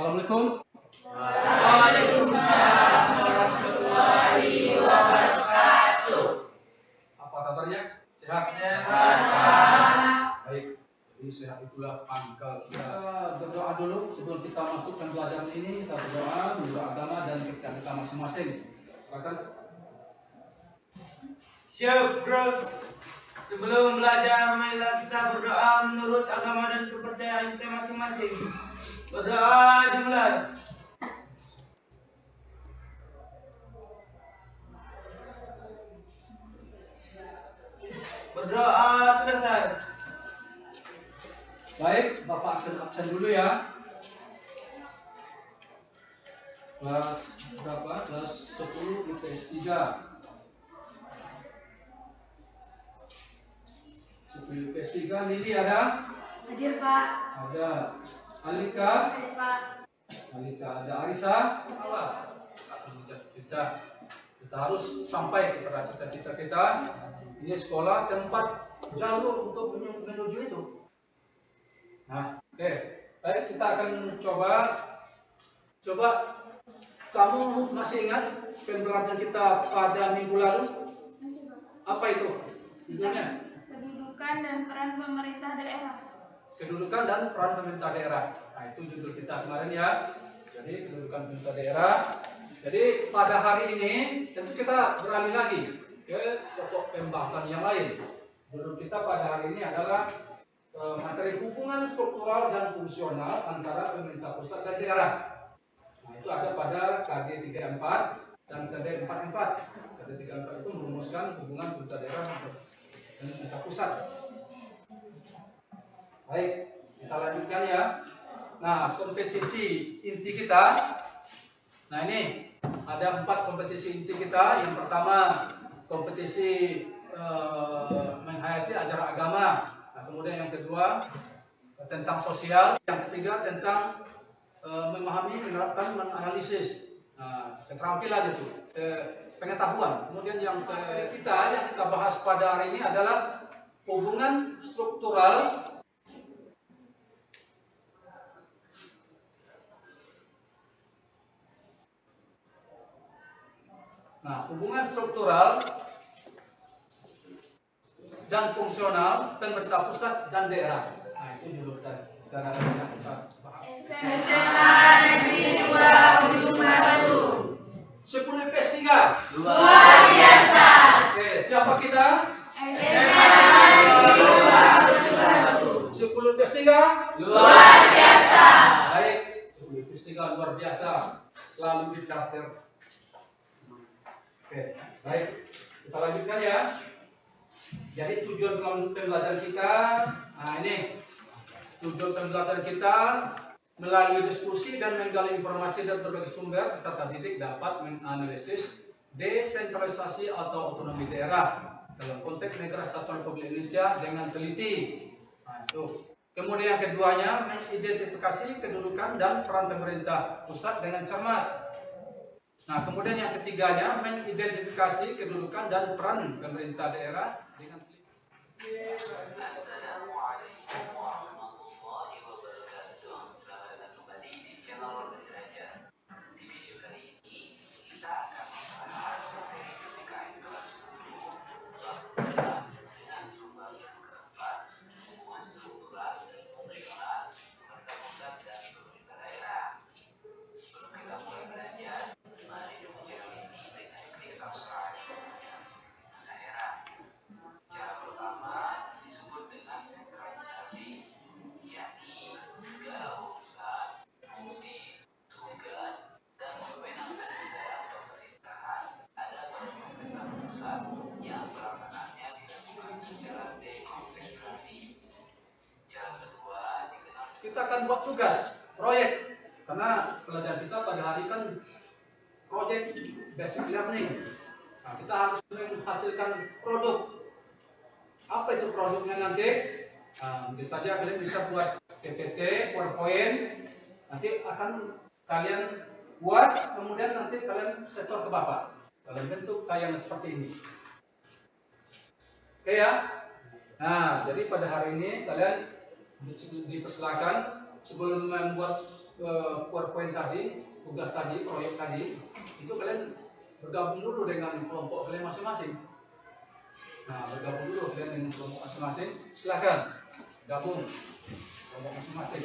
Assalamualaikum. Waalaikumsalam warahmatullahi wabarakatuh. Apa kabarnya? Sehat? Sehat, Pak. Baik. Jadi sehat itulah pangkal kita. Berdoa dulu sebelum kita masuk ke pelajaran ini. Kita berdoa menurut agama dan kita masing-masing. Silakan. Siap, bro. Sebelum belajar, marilah kita berdoa menurut agama dan kepercayaan kita masing-masing. Berdoa dimulai. Berdoa selesai. Baik, Bapak akan absen dulu ya. Kelas berapa? Kelas 10 IPS 3. 10 IPS 3, Lili ada? Hadir, Pak. Ada. Alika? Hadir, Pak. Alika ada. Arisa? Apa? Kita harus sampai kepada cita-cita kita. Ini sekolah tempat jalur untuk menuju itu. Nah, oke. Baik, kita akan coba kamu masih ingat pembelajaran kita pada minggu lalu? Masih, Pak. Apa itu judulnya? Kedudukan dan peran pemerintah daerah. Kedudukan dan peran pemerintah daerah. Nah, itu judul kita kemarin ya. Jadi kedudukan pemerintah daerah. Jadi pada hari ini tentu kita beralih lagi ke pokok pembahasan yang lain. Judul kita pada hari ini adalah materi hubungan struktural dan fungsional antara pemerintah pusat dan daerah. Nah, itu ada pada KD 34 dan KD 44. KD 34 itu merumuskan hubungan pemerintah daerah dan pemerintah pusat. Baik, kita lanjutkan ya. Nah, kompetisi inti kita. Nah, ini ada 4 kompetisi inti kita. Yang pertama, kompetisi menghayati ajaran agama. Nah, kemudian yang kedua tentang sosial. Yang ketiga tentang memahami, menerapkan, menganalisis. Nah, keterampilan itu, pengetahuan. Kemudian yang kita bahas pada hari ini adalah hubungan struktural hubungan struktural dan fungsional pemerintah pusat dan daerah. Nah, itu judul kita bahas. SMA Negeri 2 Ujung Batu. 10 IPS 3. Luar biasa. Oke, siapa kita? SMA Negeri 2 Ujung Batu. 10 IPS 3. Luar biasa. Baik, 10 IPS 3 luar biasa. Selalu dicatat. Oke, baik. Kita lanjutkan ya. Jadi tujuan pembelajaran kita, nah ini tujuan pembelajaran kita melalui diskusi dan menggali informasi dari berbagai sumber peserta didik dapat menganalisis desentralisasi atau otonomi daerah dalam konteks negara kesatuan Republik Indonesia dengan teliti. Nah, itu. Kemudian yang keduanya mengidentifikasi kedudukan dan peran pemerintah pusat dengan cermat. Nah, kemudian yang ketiganya mengidentifikasi kedudukan dan peran pemerintah daerah dengan Assalamualaikum warahmatullahi wabarakatuh. Selamat datang kembali di channel Belajar. Di video kali ini kita akan membahas materi PPKN kelas 10 bab dengan sumber yang keempat, hubungan struktural dan fungsional pemerintah pusat dan pemerintah daerah. Sebelum kita mulai belajar, mari dukung channel ini dengan klik subscribe. Daerah. Cara pertama disebut dengan sentralisasi, yakni segala urusan, fungsi, tugas, dan kewenangan di dalam pemerintahan ada pada pemerintah pusat yang pelaksanaannya dilakukan secara dekonsentrasi. Cara kedua dikenal kita akan buat tugas, proyek. Karena pelajaran kita pada hari kan proyek basic learning. Nah, kita harus menghasilkan produk. Apa itu produknya nanti? Nah, mungkin saja kalian bisa buat PPT, PowerPoint. Nanti akan kalian buat, kemudian nanti kalian setor ke Bapak dalam bentuk tayangan seperti ini. Oke ya? Nah, jadi pada hari ini kalian dipersilakan sebelum membuat PowerPoint tadi, tugas tadi, proyek tadi, itu kalian bergabung dulu dengan kelompok kalian masing-masing. Nah, bergabung dulu kalian dengan kelompok masing-masing. Silakan gabung kelompok masing-masing.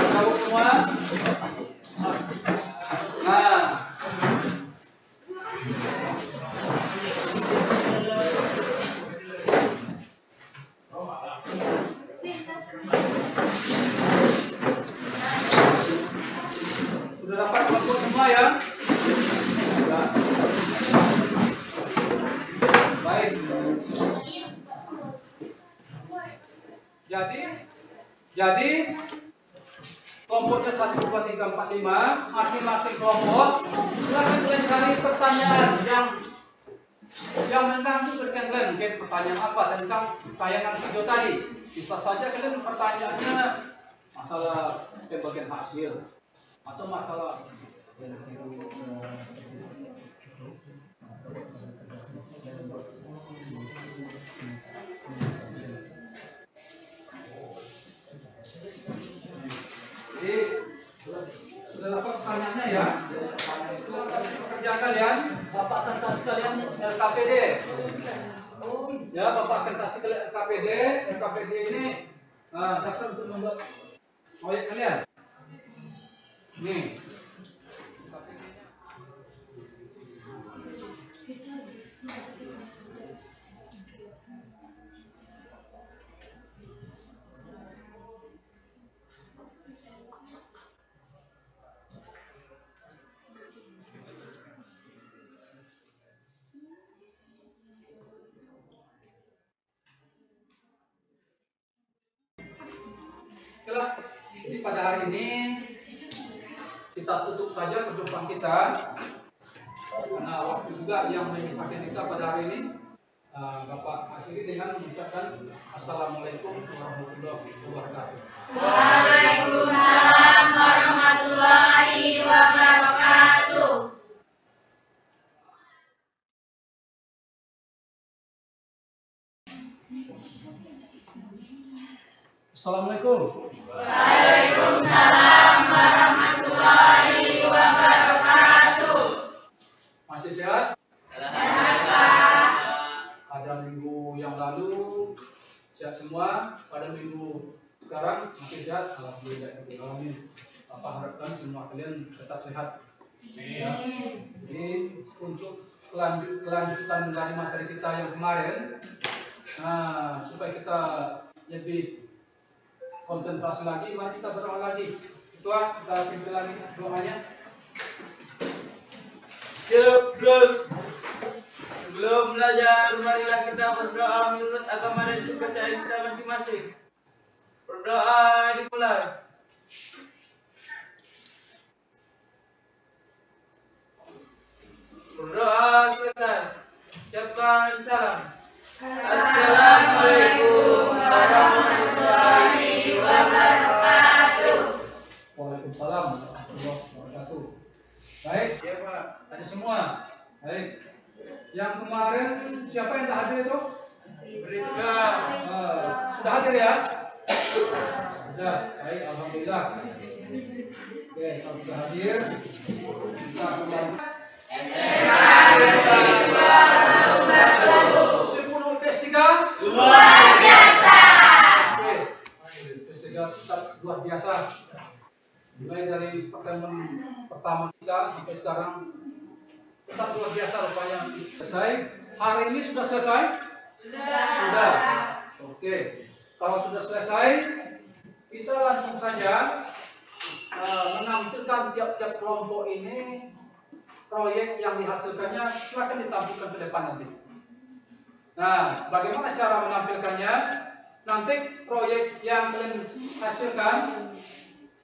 Gabung semua. Nah, sudah dapat kelompok semua ya? Sudah. Baik. Jadi kelompoknya 1, 2, 3, 4, 5, masing-masing kelompok silakan kalian cari pertanyaan yang mengganggu berikan kalian. Mungkin pertanyaan apa tentang tayangan video tadi. Bisa saja kalian pertanyaannya masalah pembagian hasil atau masalah jadi sudah dapat pertanyaannya ya. Kerja kalian, Bapak akan kasih kalian LKPD. Ya, Bapak akan kasih kalian LKPD. LKPD ini dasar untuk membuat proyek kalian. Nih. Okelah, jadi pada hari ini kita tutup saja perjumpaan kita karena waktu juga yang memisahkan kita pada hari ini. Bapak akhiri dengan mengucapkan Assalamualaikum warahmatullahi wabarakatuh. Waalaikumsalam warahmatullahi wabarakatuh. Assalamualaikum. Waalaikumsalam warahmatullahi wabarakatuh. Masih sehat? Sehat, Pak. Pada minggu yang lalu sehat semua. Pada minggu sekarang masih sehat. Alhamdulillah. Alamin. Bapak harapkan semua kalian tetap sehat. Ya. Jadi untuk kelanjutan dari materi kita yang kemarin, supaya kita lebih konsentrasi lagi, mari kita berdoa lagi. Ketua, kita pimpin lagi doanya. Sebelum belajar, marilah kita berdoa menurut agama dan kepercayaan kita masing-masing. Berdoa dimulai. Berdoa selesai. Ucapkan salam. Assalamualaikum warahmatullahi wabarakatuh. Waalaikumsalam warahmatullahi wabarakatuh. Baik, Ya Pak. ada semua. Baik. Yang kemarin siapa yang tak hadir itu? Rizka. Sudah hadir ya? Sudah. Baik, alhamdulillah. Oke, kalau sudah hadir, kita kembali. Sepuluh PS3 Luar biasa. Oke, PS3 tetap luar biasa. Mulai dari pertemuan pertama kita sampai sekarang tetap luar biasa rupanya. Selesai. Hari ini sudah selesai? Sudah. Oke. Kalau sudah selesai, kita langsung saja menampilkan tiap-tiap kelompok ini proyek yang dihasilkannya. Silakan ditampilkan ke depan nanti. Nah, bagaimana cara menampilkannya? Nanti proyek yang kalian hasilkan,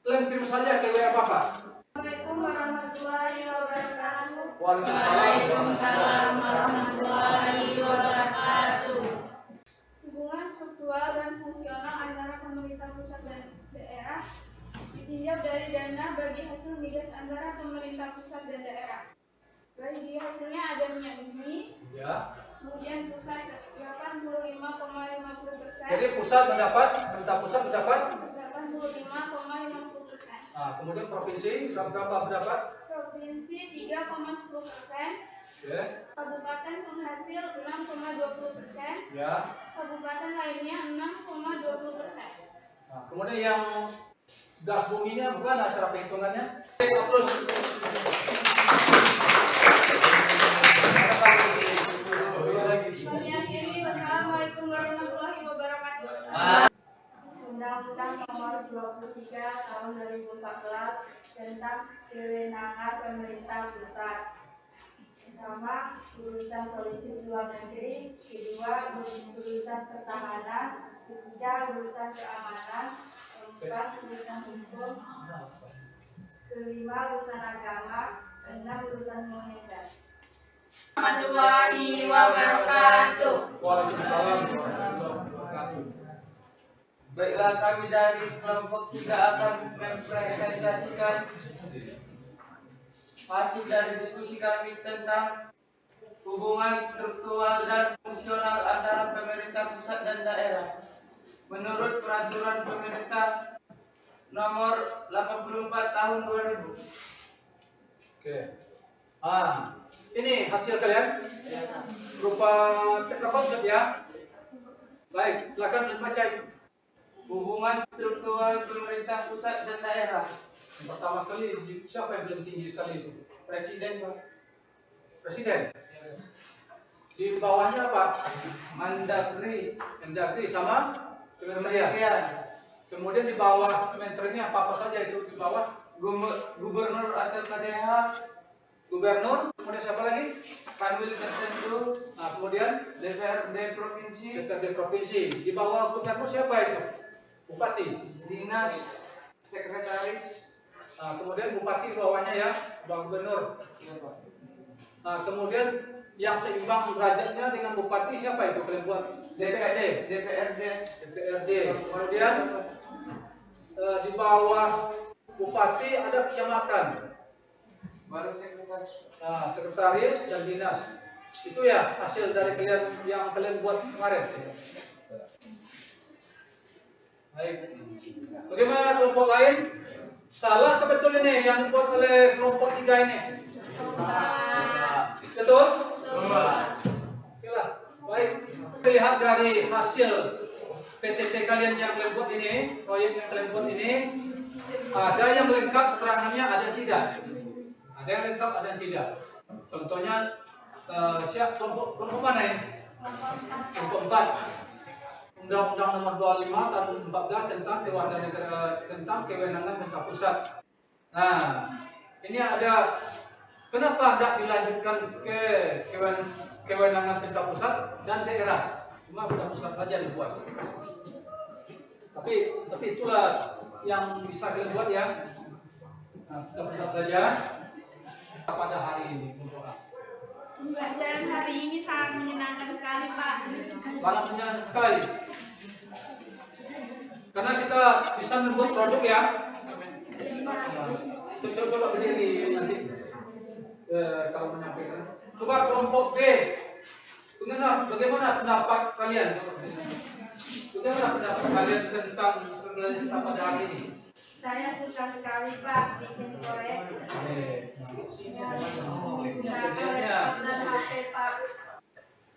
kalian kirim saja ke WA Bapak. Assalamualaikum warahmatullahi wabarakatuh. Waalaikumsalam warahmatullahi wabarakatuh. Hubungan struktural dan fungsional antara pemerintah pusat dan daerah ditinjau dari dana bagi hasil migas antara pemerintah pusat dan daerah. Bagi hasilnya ada minyak bumi, Ya. kemudian pusat 85,50%. Jadi pemerintah pusat mendapat 85,50%. Nah, kemudian provinsi berapa mendapat? Provinsi 3,10%. Ya. Kabupaten penghasil 6,20%. Ya. Kabupaten lainnya 6,20%. Nah, kemudian yang gas buminya bukan cara perhitungannya? Terus. Kami akhiri. Wassalamualaikum warahmatullahi wabarakatuh. Undang-Undang Nomor 23 Tahun 2014 tentang kewenangan pemerintah pusat. Pertama, urusan politik luar negeri. Kedua, urusan pertahanan. Ketiga, urusan keamanan. Keempat, urusan hukum. Kelima, urusan agama. Keenam, urusan moneter. Warahmatullahi wabarakatuh. Waalaikumsalam warahmatullahi wabarakatuh. Baiklah, kami dari kelompok 3 akan mempresentasikan hasil dari diskusi kami tentang hubungan struktural dan fungsional antara pemerintah pusat dan daerah. Menurut peraturan pemerintah nomor 84 tahun 2000. Oke. Ini hasil kalian berupa teka konsep ya. Baik, silakan dibaca. Hubungan struktural pemerintah pusat dan daerah. Yang pertama sekali, siapa yang paling tinggi sekali itu? Presiden, Pak. Presiden. Di bawahnya apa? Mendagri, Mendagri sama Kementerian. Kementerian, Kemudian di bawah kementeriannya apa saja itu di bawah? Gubernur atau KDH, Gubernur. Kemudian siapa lagi? Kanwil tertentu, Nah, kemudian DPRD provinsi, DPRD provinsi. Di bawah gubernur siapa itu? Bupati. dinas, sekretaris. Nah, kemudian bupati di bawahnya ya, bawah gubernur. Nah, kemudian yang seimbang derajatnya dengan bupati siapa itu kalian buat? DPRD. DPRD. Kemudian di bawah bupati ada kecamatan, Baru sekretaris. nah, sekretaris dan dinas. Itu ya hasil dari kalian yang kalian buat kemarin. Baik. Bagaimana kelompok lain? Salah atau betul ini yang dibuat oleh kelompok 3 ini? Betul? Oke lah. Baik. Lihat dari hasil PTT kalian yang kalian buat ini, proyek yang kalian buat ini, ada yang lengkap keterangannya, ada yang tidak. Ada yang lengkap, ada yang tidak. Contohnya, kelompok mana ini? Kelompok 4. Undang-Undang Nomor 25 Tahun 14 tentang kewenangan pemerintah pusat. Nah, ini ada kenapa tidak dilanjutkan ke kewenangan pemerintah pusat dan daerah? Cuma pemerintah pusat saja dibuat. Tapi itulah yang bisa kalian buat ya. Nah, pemerintah pusat saja pada hari ini. Pembelajaran hari ini sangat menyenangkan sekali, Pak. Sangat menyenangkan sekali. Karena kita bisa membuat produk ya. Coba berdiri nanti kalau menyampaikan. Coba kelompok B. Bagaimana pendapat kalian? Bagaimana pendapat kalian tentang pembelajaran pada hari ini? Saya suka sekali, Pak, bikin proyek.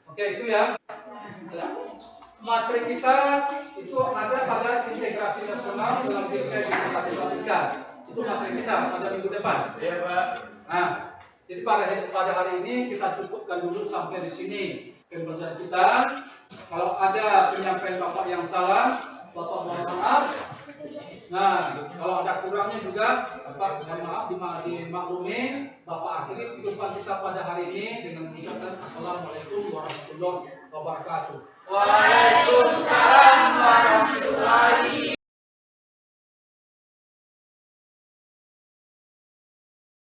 Oke, itu ya. Materi kita itu ada pada integrasi nasional dalam BPS matematika. Itu materi kita pada minggu depan. Iya, Pak. Nah, jadi pada hari ini kita cukupkan dulu sampai di sini pembelajaran kita. Kalau ada penyampaian Bapak yang salah, Bapak mohon maaf. Nah, kalau ada kurangnya juga, Bapak mohon maaf dimaklumi. Bapak akhiri perjumpaan kita pada hari ini dengan mengucapkan Assalamualaikum warahmatullahi wabarakatuh. Waalaikumsalam warahmatullahi